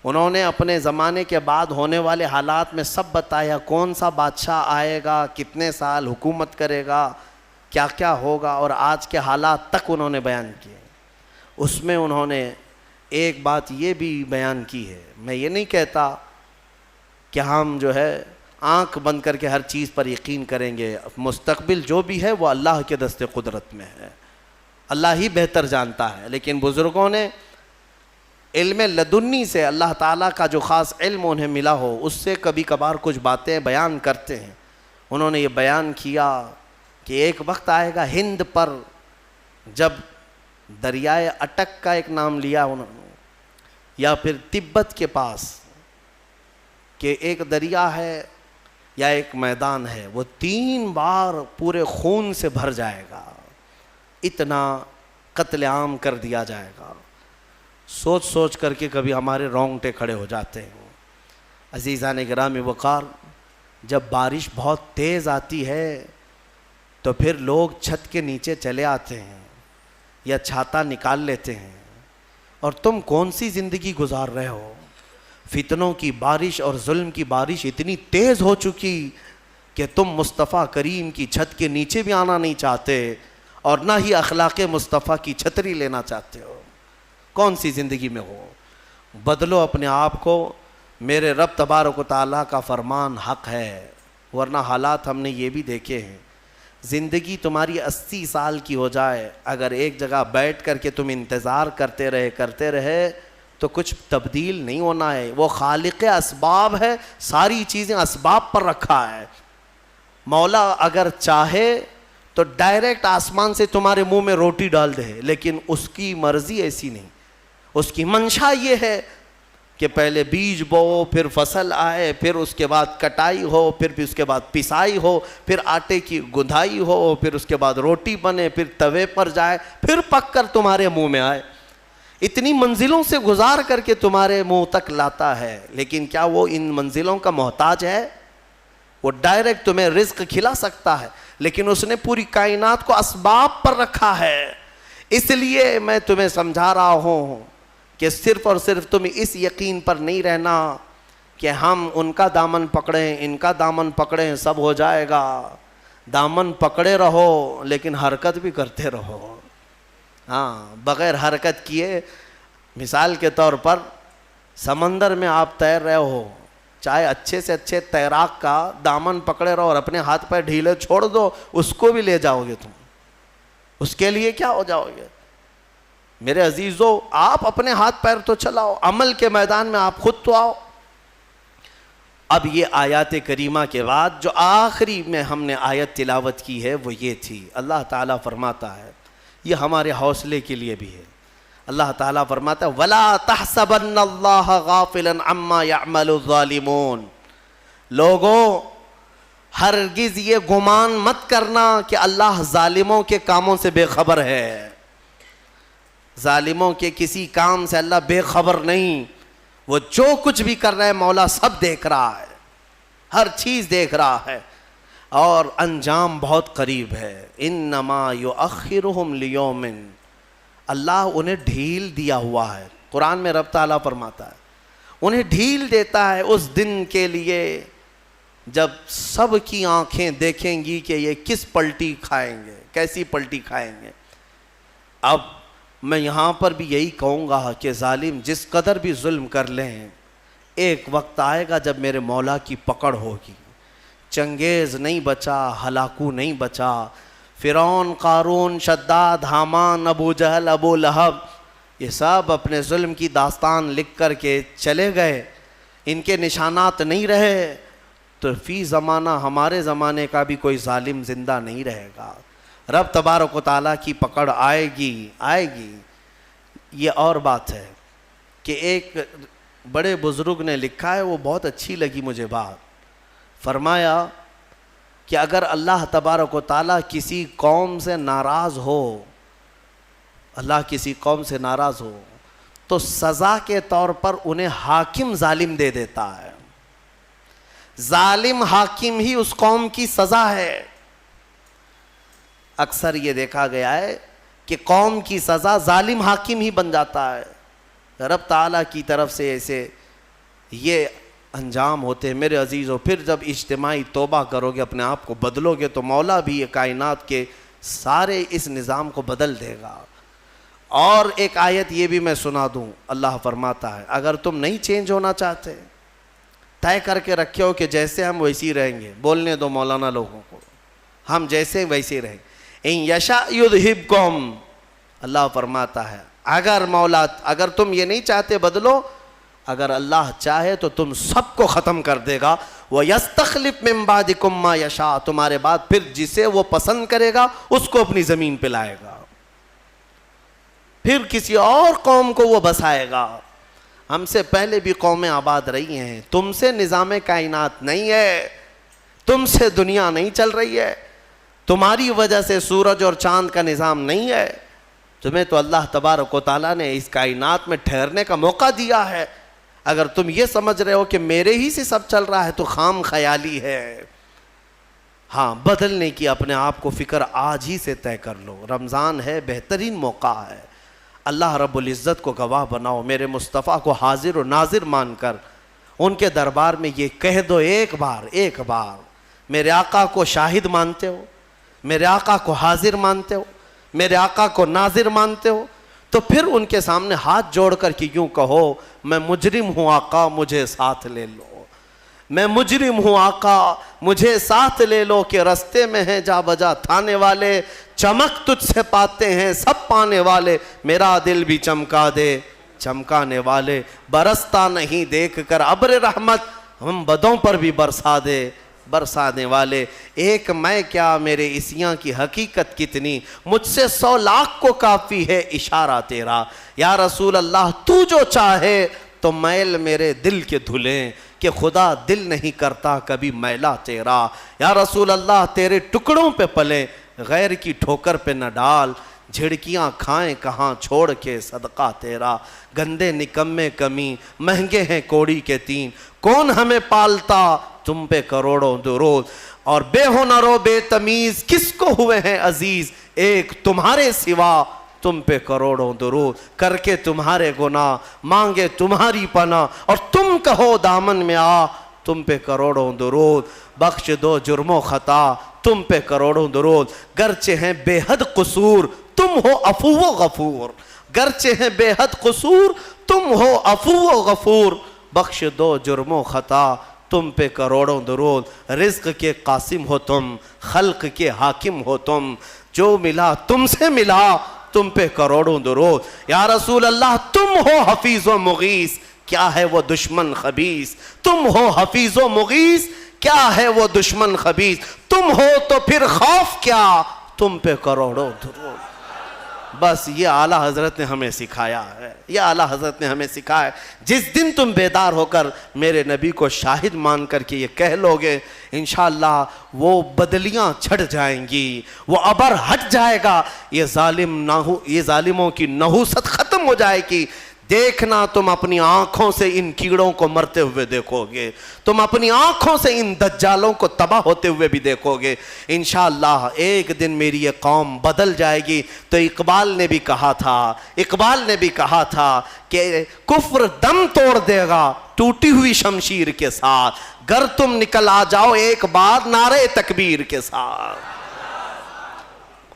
انہوں نے اپنے زمانے کے بعد ہونے والے حالات میں سب بتایا, کون سا بادشاہ آئے گا, کتنے سال حکومت کرے گا, کیا کیا ہوگا, اور آج کے حالات تک انہوں نے بیان کیے. اس میں انہوں نے ایک بات یہ بھی بیان کی ہے, میں یہ نہیں کہتا کہ ہم جو ہے آنکھ بند کر کے ہر چیز پر یقین کریں گے, مستقبل جو بھی ہے وہ اللہ کے دست قدرت میں ہے, اللہ ہی بہتر جانتا ہے. لیکن بزرگوں نے علم لدنی سے, اللہ تعالیٰ کا جو خاص علم انہیں ملا ہو, اس سے کبھی کبھار کچھ باتیں بیان کرتے ہیں. انہوں نے یہ بیان کیا کہ ایک وقت آئے گا ہند پر, جب دریائے اٹک کا ایک نام لیا انہوں نے, یا پھر تبت کے پاس کہ ایک دریا ہے یا ایک میدان ہے, وہ 3 بار پورے خون سے بھر جائے گا, اتنا قتل عام کر دیا جائے گا. سوچ سوچ کر کے کبھی ہمارے رونگٹے کھڑے ہو جاتے ہیں. عزیزان گرامی وقار, جب بارش بہت تیز آتی ہے تو پھر لوگ چھت کے نیچے چلے آتے ہیں, یا چھاتا نکال لیتے ہیں، اور تم کون سی زندگی گزار رہے ہو؟ فتنوں کی بارش اور ظلم کی بارش اتنی تیز ہو چکی کہ تم مصطفیٰ کریم کی چھت کے نیچے بھی آنا نہیں چاہتے، اور نہ ہی اخلاق مصطفیٰ کی چھتری لینا چاہتے ہو۔ کون سی زندگی میں ہو؟ بدلو اپنے آپ کو، میرے رب تبارک و تعالیٰ کا فرمان حق ہے، ورنہ حالات ہم نے یہ بھی دیکھے ہیں۔ زندگی تمہاری 80 سال کی ہو جائے، اگر ایک جگہ بیٹھ کر کے تم انتظار کرتے رہے تو کچھ تبدیل نہیں ہونا ہے۔ وہ خالق اسباب ہے، ساری چیزیں اسباب پر رکھا ہے۔ مولا اگر چاہے تو ڈائریکٹ آسمان سے تمہارے منہ میں روٹی ڈال دے، لیکن اس کی مرضی ایسی نہیں۔ اس کی منشا یہ ہے کہ پہلے بیج بو، پھر فصل آئے، پھر اس کے بعد کٹائی ہو، پھر اس کے بعد پسائی ہو، پھر آٹے کی گندھائی ہو، پھر اس کے بعد روٹی بنے، پھر توے پر جائے، پھر پک کر تمہارے منہ میں آئے۔ اتنی منزلوں سے گزار کر کے تمہارے منہ تک لاتا ہے، لیکن کیا وہ ان منزلوں کا محتاج ہے؟ وہ ڈائریکٹ تمہیں رزق کھلا سکتا ہے، لیکن اس نے پوری کائنات کو اسباب پر رکھا ہے۔ اس لیے میں تمہیں سمجھا رہا ہوں کہ صرف اور صرف تم اس یقین پر نہیں رہنا کہ ہم ان کا دامن پکڑیں، ان کا دامن پکڑیں، سب ہو جائے گا۔ دامن پکڑے رہو لیکن حرکت بھی کرتے رہو۔ ہاں، بغیر حرکت کیے، مثال کے طور پر سمندر میں آپ تیر رہے ہو، چاہے اچھے سے اچھے تیراک کا دامن پکڑے رہو اور اپنے ہاتھ پیر ڈھیلے چھوڑ دو، اس کو بھی لے جاؤ گے تم، اس کے لیے کیا ہو جاؤ گے؟ میرے عزیزو، آپ اپنے ہاتھ پیر تو چلاؤ، عمل کے میدان میں آپ خود تو آؤ۔ اب یہ آیات کریمہ کے بعد جو آخری میں ہم نے آیت تلاوت کی ہے وہ یہ تھی۔ اللہ تعالیٰ فرماتا ہے، یہ ہمارے حوصلے کے لیے بھی ہے۔ اللہ تعالیٰ فرماتا ہے وَلَا تَحْسَبَنَّ اللَّهَ غَافِلًا عَمَّا يَعْمَلُ الظَّالِمُونَ، لوگوں ہرگز یہ گمان مت کرنا کہ اللہ ظالموں کے کاموں سے بے خبر ہے۔ ظالموں کے کسی کام سے اللہ بے خبر نہیں، وہ جو کچھ بھی کر رہے ہیں مولا سب دیکھ رہا ہے، ہر چیز دیکھ رہا ہے، اور انجام بہت قریب ہے۔ انما یؤخرہم لیوم، اللہ انہیں ڈھیل دیا ہوا ہے۔ قرآن میں رب تعالیٰ فرماتا ہے انہیں ڈھیل دیتا ہے اس دن کے لیے جب سب کی آنکھیں دیکھیں گی کہ یہ کس پلٹی کھائیں گے، کیسی پلٹی کھائیں گے۔ اب میں یہاں پر بھی یہی کہوں گا کہ ظالم جس قدر بھی ظلم کر لیں، ایک وقت آئے گا جب میرے مولا کی پکڑ ہوگی۔ چنگیز نہیں بچا، ہلاکو نہیں بچا، فرعون، قارون، شداد، حامان، ابو جہل، ابو لہب، یہ سب اپنے ظلم کی داستان لکھ کر کے چلے گئے، ان کے نشانات نہیں رہے، تو فی زمانہ ہمارے زمانے کا بھی کوئی ظالم زندہ نہیں رہے گا۔ رب تبارک و تعالیٰ کی پکڑ آئے گی۔ یہ اور بات ہے کہ ایک بڑے بزرگ نے لکھا ہے، وہ بہت اچھی لگی مجھے بات، فرمایا کہ اگر اللہ تبارک و تعالیٰ کسی قوم سے ناراض ہو، اللہ کسی قوم سے ناراض ہو تو سزا کے طور پر انہیں حاکم ظالم دے دیتا ہے۔ ظالم حاکم ہی اس قوم کی سزا ہے۔ اکثر یہ دیکھا گیا ہے کہ قوم کی سزا ظالم حاکم ہی بن جاتا ہے۔ رب تعالیٰ کی طرف سے ایسے یہ انجام ہوتے ہیں میرے عزیزوں۔ پھر جب اجتماعی توبہ کرو گے، اپنے آپ کو بدلو گے، تو مولا بھی یہ کائنات کے سارے اس نظام کو بدل دے گا۔ اور ایک آیت یہ بھی میں سنا دوں، اللہ فرماتا ہے اگر تم نہیں چینج ہونا چاہتے، طے کر کے رکھے ہو کہ جیسے ہم ویسے ہی رہیں گے، بولنے دو مولانا لوگوں کو، ہم جیسے ویسے ہی رہیں گے، ان یشاء یذھبکم، اللہ فرماتا ہے اگر تم یہ نہیں چاہتے بدلو، اگر اللہ چاہے تو تم سب کو ختم کر دے گا۔ وَيَسْتَخْلِفْ مِن بَعْدِكُم مَّا يَشَاءُ، تمہارے بعد پھر جسے وہ پسند کرے گا اس کو اپنی زمین پہ لائے گا، پھر کسی اور قوم کو وہ بسائے گا۔ ہم سے پہلے بھی قومیں آباد رہی ہیں، تم سے نظام کائنات نہیں ہے، تم سے دنیا نہیں چل رہی ہے، تمہاری وجہ سے سورج اور چاند کا نظام نہیں ہے، تمہیں تو اللہ تبارک و تعالیٰ نے اس کائنات میں ٹھہرنے کا موقع دیا ہے۔ اگر تم یہ سمجھ رہے ہو کہ میرے ہی سے سب چل رہا ہے تو خام خیالی ہے۔ ہاں بدلنے کی اپنے آپ کو فکر آج ہی سے طے کر لو. رمضان ہے، بہترین موقع ہے. اللہ رب العزت کو گواہ بناؤ، میرے مصطفیٰ کو حاضر و ناظر مان کر ان کے دربار میں یہ کہہ دو ایک بار میرے آقا کو شاہد مانتے ہو، میرے آقا کو حاضر مانتے ہو، میرے آقا کو ناظر مانتے ہو، تو پھر ان کے سامنے ہاتھ جوڑ کر کے یوں کہو میں مجرم ہوں آقا مجھے ساتھ لے لو، میں مجرم ہوں آقا مجھے ساتھ لے لو، کہ رستے میں ہیں جا بجا تھانے والے، چمک تجھ سے پاتے ہیں سب پانے والے، میرا دل بھی چمکا دے چمکانے والے، برستا نہیں دیکھ کر ابر رحمت، ہم بدوں پر بھی برسا دے برسانے والے. ایک میں کیا میرے عصیاں کی حقیقت کتنی، مجھ سے 100 لاکھ کو کافی ہے اشارہ تیرا. یا رسول اللہ تو جو چاہے تو میل میرے دل کے دھلیں، کہ خدا دل نہیں کرتا کبھی میلا تیرا. یا رسول اللہ تیرے ٹکڑوں پہ پلے، غیر کی ٹھوکر پہ نہ ڈال، جھڑکیاں کھائیں کہاں چھوڑ کے صدقہ تیرا. گندے نکمے کمی مہنگے ہیں کوڑی کے 3، کون ہمیں پالتا تم پہ کروڑوں درود. اور بے ہنر و بے تمیز کس کو ہوئے ہیں عزیز، ایک تمہارے سوا تم پہ کروڑوں درود. کر کے تمہارے گناہ مانگے تمہاری پناہ، اور تم کہو دامن میں آ تم پہ کروڑوں درود. بخش دو جرم و خطا تم پہ کروڑوں درود. گرچہ ہیں بے حد قصور تم ہو عفو و غفور، گرچہ ہیں بے حد قصور تم ہو عفو و غفور. بخش دو جرم و خطا تم پہ کروڑوں درود. رزق کے قاسم ہو تم، خلق کے حاکم ہو تم، جو ملا تم سے ملا تم پہ کروڑوں درود. یا رسول اللہ تم ہو حفیظ و مغیث، کیا ہے وہ دشمن خبیث. تم ہو حفیظ و مغیث، کیا ہے وہ دشمن خبیث. تم ہو تو پھر خوف کیا تم پہ کروڑوں درود. بس یہ اعلیٰ حضرت نے ہمیں سکھایا ہے، یہ اعلیٰ حضرت نے ہمیں سکھایا ہے. جس دن تم بیدار ہو کر میرے نبی کو شاہد مان کر کے یہ کہہ لو گے، انشاءاللہ وہ بدلیاں چھٹ جائیں گی، وہ ابر ہٹ جائے گا، یہ ظالموں کی نحوست ختم ہو جائے گی. دیکھنا تم اپنی آنکھوں سے ان کیڑوں کو مرتے ہوئے دیکھو گے، تم اپنی آنکھوں سے ان دجالوں کو تباہ ہوتے ہوئے بھی دیکھو گے. انشاءاللہ ایک دن میری یہ قوم بدل جائے گی. تو اقبال نے بھی کہا تھا کہ کفر دم توڑ دے گا ٹوٹی ہوئی شمشیر کے ساتھ، گر تم نکل آ جاؤ ایک بار نعرہ تکبیر کے ساتھ.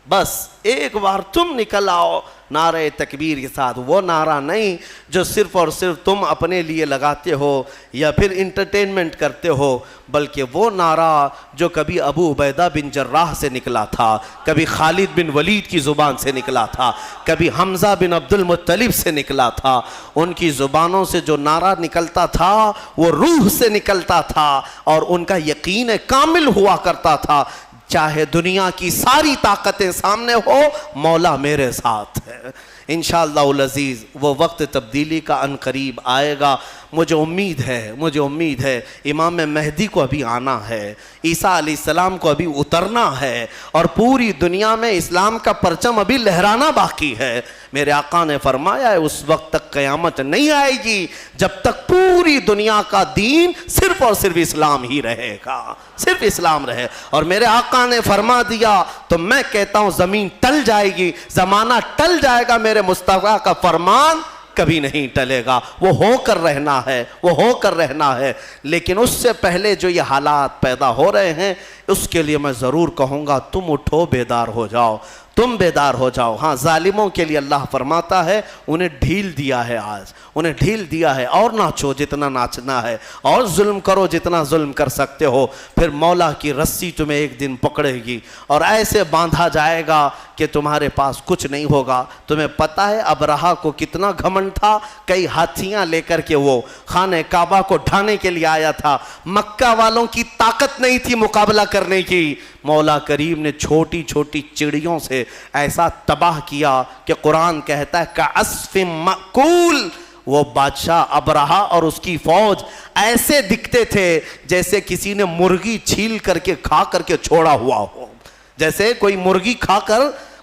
بس ایک بار تم نکل آؤ نعرہ تکبیر کے ساتھ. وہ نعرہ نہیں جو صرف اور صرف تم اپنے لیے لگاتے ہو یا پھر انٹرٹینمنٹ کرتے ہو، بلکہ وہ نعرہ جو کبھی ابو عبیدہ بن جراح سے نکلا تھا، کبھی خالد بن ولید کی زبان سے نکلا تھا، کبھی حمزہ بن عبد المطلب سے نکلا تھا. ان کی زبانوں سے جو نعرہ نکلتا تھا وہ روح سے نکلتا تھا، اور ان کا یقین کامل ہوا کرتا تھا، چاہے دنیا کی ساری طاقتیں سامنے ہو مولا میرے ساتھ ہے. انشاءاللہ العزیز وہ وقت تبدیلی کا ان قریب آئے گا. مجھے امید ہے امام مہدی کو ابھی آنا ہے، عیسیٰ علیہ السلام کو ابھی اترنا ہے، اور پوری دنیا میں اسلام کا پرچم ابھی لہرانا باقی ہے. میرے آقا نے فرمایا ہے اس وقت تک قیامت نہیں آئے گی جب تک پوری دنیا کا دین صرف اور صرف اسلام ہی رہے گا، صرف اسلام رہے. اور میرے آقا نے فرما دیا تو میں کہتا ہوں زمین ٹل جائے گی، زمانہ ٹل جائے گا، میرے مصطفیٰ کا فرمان کبھی نہیں ٹلے گا. وہ ہو کر رہنا ہے. لیکن اس سے پہلے جو یہ حالات پیدا ہو رہے ہیں اس کے لیے میں ضرور کہوں گا تم اٹھو، بیدار ہو جاؤ، تم بیدار ہو جاؤ. ہاں ظالموں کے لیے اللہ فرماتا ہے انہیں ڈھیل دیا ہے، آج انہیں ڈھیل دیا ہے، اور ناچو جتنا ناچنا ہے، اور ظلم کرو جتنا ظلم کر سکتے ہو. پھر مولا کی رسی تمہیں ایک دن پکڑے گی اور ایسے باندھا جائے گا کہ تمہارے پاس کچھ نہیں ہوگا. تمہیں پتہ ہے ابرہا کو کتنا گھمنڈ تھا، کئی ہاتھیاں لے کر کے وہ خانہ کعبہ کو ڈھانے کے لیے آیا تھا. مکہ والوں کی طاقت نہیں تھی مقابلہ کرنے کی. مولا کریم نے چھوٹی چھوٹی چڑیوں سے ایسا تباہ کیا کہ قرآن کہتا ہے کعصف مأکول. وہ بادشاہ ابرہا اور اس کی فوج ایسے دکھتے تھے جیسے کسی نے مرغی چھیل کر کے کھا کر کے چھوڑا ہوا ہو. جیسے کوئی مرغی کھا کر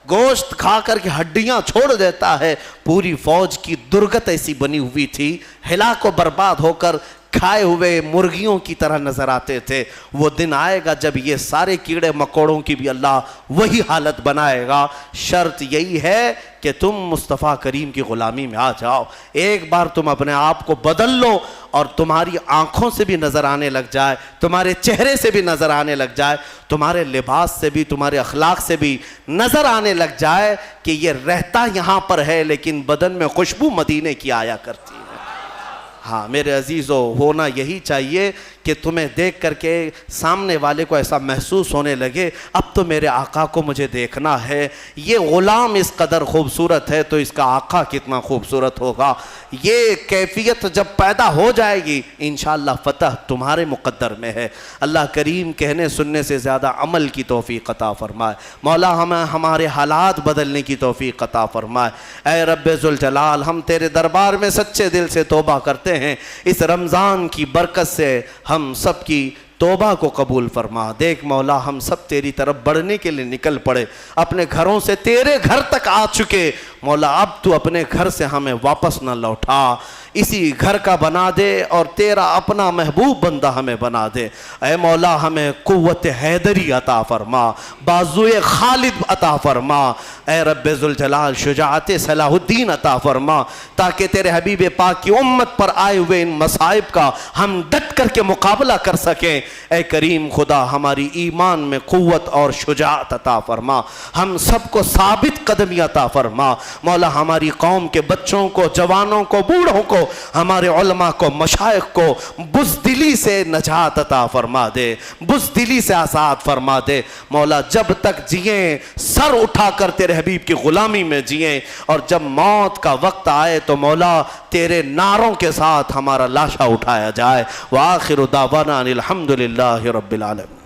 گوشت کھا کر کے ہڈیاں چھوڑ دیتا ہے. پوری فوج کی درگت ایسی بنی ہوئی تھی، ہلاک و برباد ہو کر کھائے ہوئے مرغیوں کی طرح نظر آتے تھے۔ وہ دن آئے گا جب یہ سارے کیڑے مکوڑوں کی بھی اللہ وہی حالت بنائے گا۔ شرط یہی ہے کہ تم مصطفیٰ کریم کی غلامی میں آ جاؤ۔ ایک بار تم اپنے آپ کو بدل لو اور تمہاری آنکھوں سے بھی نظر آنے لگ جائے، تمہارے چہرے سے بھی نظر آنے لگ جائے، تمہارے لباس سے بھی، تمہارے اخلاق سے بھی نظر آنے لگ جائے کہ یہ رہتا یہاں پر ہے لیکن بدن میں خوشبو مدینے کی آیا کرتی ہے۔ ہاں میرے عزیزو، ہونا یہی چاہیے کہ تمہیں دیکھ کر کے سامنے والے کو ایسا محسوس ہونے لگے اب تو میرے آقا کو مجھے دیکھنا ہے۔ یہ غلام اس قدر خوبصورت ہے تو اس کا آقا کتنا خوبصورت ہوگا۔ یہ کیفیت جب پیدا ہو جائے گی انشاءاللہ فتح تمہارے مقدر میں ہے۔ اللہ کریم کہنے سننے سے زیادہ عمل کی توفیق عطا فرمائے۔ مولا ہمیں ہمارے حالات بدلنے کی توفیق عطا فرمائے۔ اے رب ذوالجلال، ہم تیرے دربار میں سچے دل سے توبہ کرتے ہیں، اس رمضان کی برکت سے ہم سب کی توبہ کو قبول فرما۔ دیکھ مولا، ہم سب تیری طرف بڑھنے کے لیے نکل پڑے، اپنے گھروں سے تیرے گھر تک آ چکے۔ مولا اب تو اپنے گھر سے ہمیں واپس نہ لوٹا، اسی گھر کا بنا دے اور تیرا اپنا محبوب بندہ ہمیں بنا دے۔ اے مولا ہمیں قوت حیدری عطا فرما، بازوئے خالد عطا فرما۔ اے رب ذوالجلال شجاعت صلاح الدین عطا فرما، تاکہ تیرے حبیب پاک کی امت پر آئے ہوئے ان مصائب کا ہم ڈٹ کر کے مقابلہ کر سکیں۔ اے کریم خدا، ہماری ایمان میں قوت اور شجاعت عطا فرما، ہم سب کو ثابت قدمی عطا فرما۔ مولا ہماری قوم کے بچوں کو، جوانوں کو، بوڑھوں کو، ہمارے علماء کو، مشائخ کو بزدلی سے نجات عطا فرما دے، بزدلی سے آزاد فرما دے۔ مولا جب تک جئیں سر اٹھا کر تیرے حبیب کی غلامی میں جئیں، اور جب موت کا وقت آئے تو مولا تیرے نعروں کے ساتھ ہمارا لاشا اٹھایا جائے۔ وآخر دعوانا ان الحمدللہ رب العالمین۔